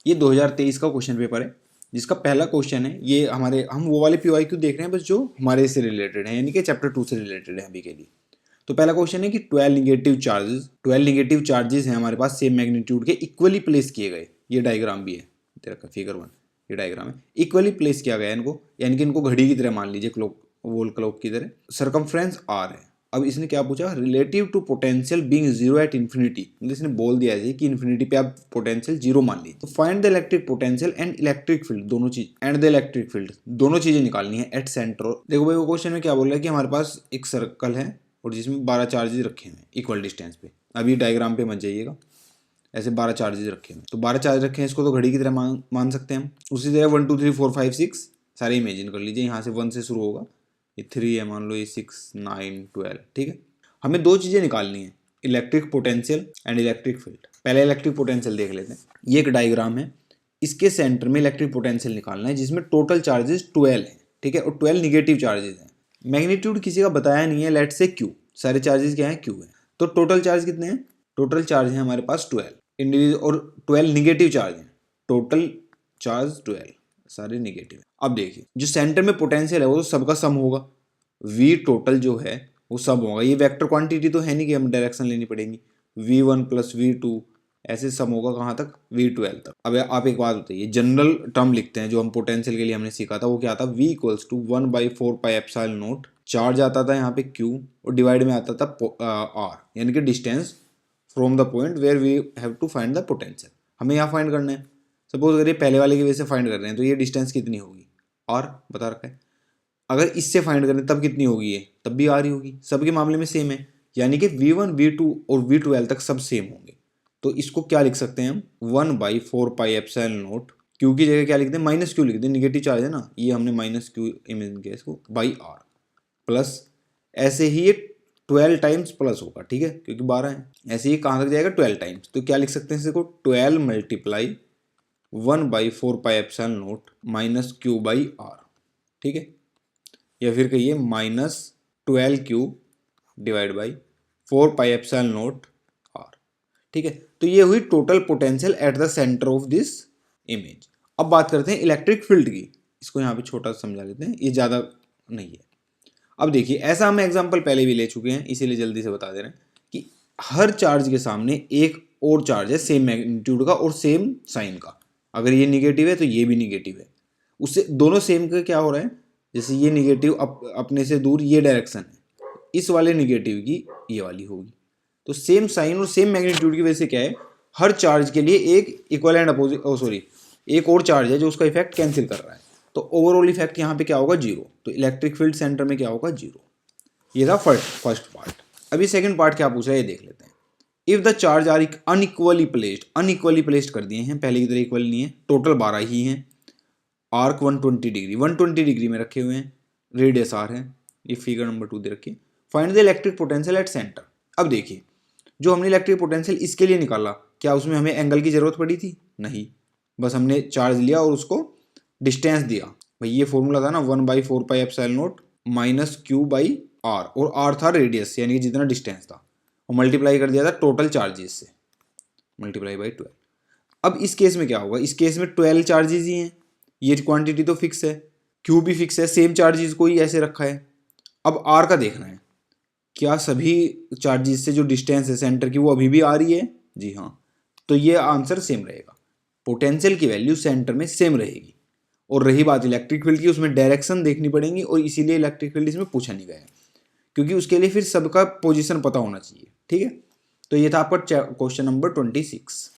ये 2023 का question paper है, जिसका पहला क्वेश्चन है ये हम वो वाले PYQ देख रहे हैं बस जो हमारे से रिलेटेड है, यानी कि चैप्टर 2 से रिलेटेड है अभी के लिए। तो पहला क्वेश्चन है कि 12 निगेटिव चार्जेस हैं हमारे पास सेम मैग्नीट्यूड के, इक्वली प्लेस किए गए। ये डायग्राम भी है तेरा का फिगर 1, ये डायग्राम है, इक्वली प्लेस किया गया है इनको, यानी कि इनको घड़ी की तरह मान लीजिए, क्लॉक वोल क्लॉक की तरह। सरकमफ्रेंस R है। अब इसने क्या पूछा, relative to potential being zero at infinity, मतलब इसने बोल दिया है कि इन्फिनिटी पे आप पोटेंशियल जीरो मान लीजिए। तो find the electric potential and electric field, दोनों चीज एंड द इलेक्ट्रिक फील्ड, दोनों चीजें निकालनी है एट सेंटर। देखो भाई वो क्वेश्चन में क्या बोल रहा है कि हमारे पास एक सर्कल है और जिसमें 12 चार्जेस रखे हुए हैं इक्वल डिस्टेंस पे। अभी डायग्राम पे मत जाइएगा, ऐसे 12 चार्जेस रखे हैं, तो 12 चार्ज रखे हैं, इसको तो घड़ी की तरह मान सकते हैं हम। उसी तरह 1 2 3 4 5 6 सारे इमेजिन कर लीजिए, यहाँ से 1 से शुरू होगा, ये 3 है मान लो, ये 6 9 12, ठीक है। हमें दो चीज़ें निकालनी है, electric potential and electric field. पहले इलेक्ट्रिक पोटेंशियल देख लेते हैं। ये एक डायग्राम है, इसके सेंटर में इलेक्ट्रिक पोटेंशियल निकालना है जिसमें टोटल चार्जेस 12 है, ठीक है, और 12 निगेटिव चार्जेस हैं। मैग्नीट्यूड किसी का बताया नहीं है, लेट से Q, सारे चार्जेस क्या है Q है। तो टोटल चार्ज कितने हैं, टोटल चार्ज है हमारे पास 12 इंडिविजुअल, और 12 निगेटिव चार्ज हैं, टोटल चार्ज 12 सारे निगेटिव है। अब देखिए जो सेंटर में पोटेंशियल है वो तो सबका सम होगा, V टोटल जो है वो सब होगा। ये वेक्टर क्वांटिटी तो है नहीं कि हम डायरेक्शन लेनी पड़ेगी, V1 + V2 ऐसे सम होगा कहाँ तक, V12 तक। अब आप एक बात बताइए, जनरल टर्म लिखते हैं जो हम पोटेंशियल के लिए हमने सीखा था, वो क्या था, V = 1/4πε0, चार्ज आता था यहाँ पे Q और डिवाइड में आता था R, यानी कि distance from the point where we have to find the potential. हमें यहाँ फाइंड करना है। सपोज अगर ये पहले वाले की वजह से फाइंड कर रहे हैं तो ये डिस्टेंस कितनी होगी, R बता रखा है। अगर इससे फाइंड करें तब कितनी होगी, ये तब भी R ही होगी। सबके मामले में सेम है, यानी कि V1 V2 और V12 तक सब सेम होंगे। तो इसको क्या लिख सकते हैं हम, 1/4πε0, Q की जगह क्या लिख दें, -Q लिख दें, निगेटिव चार्ज है ना, ये हमने -Q इमेजिन किया इसको, बाई R प्लस, ऐसे ही ये 12 टाइम्स प्लस होगा, ठीक है, क्योंकि 12 है। ऐसे ही कहाँ तक जाएगा, 12 टाइम्स। तो क्या लिख सकते हैं इसको, 12 × 1/4πε0 -Q/R, ठीक है, या फिर कहिए -12Q / 4πε0R, ठीक है। तो ये हुई total potential at the centre of this image. अब बात करते हैं इलेक्ट्रिक फील्ड की, इसको यहाँ पे छोटा समझा लेते हैं, ये ज़्यादा नहीं है। अब देखिए ऐसा हम एग्जाम्पल पहले भी ले चुके हैं, इसीलिए जल्दी से बता दे रहे हैं कि हर चार्ज के सामने एक और चार्ज है सेम मैग्नीट्यूड का और सेम साइन का। अगर ये निगेटिव है तो ये भी निगेटिव है, उससे दोनों सेम का क्या हो रहा है, जैसे ये निगेटिव अपने से दूर ये डायरेक्शन है, इस वाले निगेटिव की ये वाली होगी। तो सेम साइन और सेम मैग्नीट्यूड की वजह से क्या है, हर चार्ज के लिए एक इक्वल एंड अपोजिट एक और चार्ज है जो उसका इफेक्ट कैंसिल कर रहा है। तो ओवरऑल इफेक्ट यहाँ पे क्या होगा, 0। तो इलेक्ट्रिक फील्ड सेंटर में क्या होगा, 0। ये था फर्स्ट पार्ट। अभी सेकंड पार्ट क्या पूछ रहा है ये देख लेते हैं। If the charge are unequally placed कर दिए हैं, पहले की तरह इक्वल नहीं है, टोटल 12 ही हैं, आर्क 120 डिग्री में रखे हुए हैं, रेडियस R है, ये फिगर नंबर 2 दे रखी है। Find the electric potential at centre. अब देखिए जो हमने इलेक्ट्रिक पोटेंशियल इसके लिए निकाला, क्या उसमें हमें एंगल की जरूरत पड़ी थी, नहीं, बस हमने चार्ज लिया और उसको डिस्टेंस दिया। भाई ये फॉर्मूला था ना, 1/4πε0 -Q/R, और R था रेडियस यानी कि जितना डिस्टेंस था, और मल्टीप्लाई कर दिया था टोटल चार्जेस से, मल्टीप्लाई बाई 12। अब इस केस में क्या होगा, इस केस में 12 चार्जेस ही हैं, ये क्वांटिटी तो फिक्स है, Q भी फिक्स है, सेम चार्जेस को ही ऐसे रखा है। अब R का देखना है, क्या सभी चार्जेस से जो डिस्टेंस है सेंटर की वो अभी भी आ रही है, जी हाँ, तो ये आंसर सेम रहेगा, पोटेंशियल की वैल्यू सेंटर में सेम रहेगी। और रही बात इलेक्ट्रिक फील्ड की, उसमें डायरेक्शन देखनी पड़ेगी, और इसीलिए इलेक्ट्रिक फील्ड इसमें पूछा नहीं गया, क्योंकि उसके लिए फिर सबका पोजीशन पता होना चाहिए, ठीक है। तो ये था आपका क्वेश्चन नंबर 26।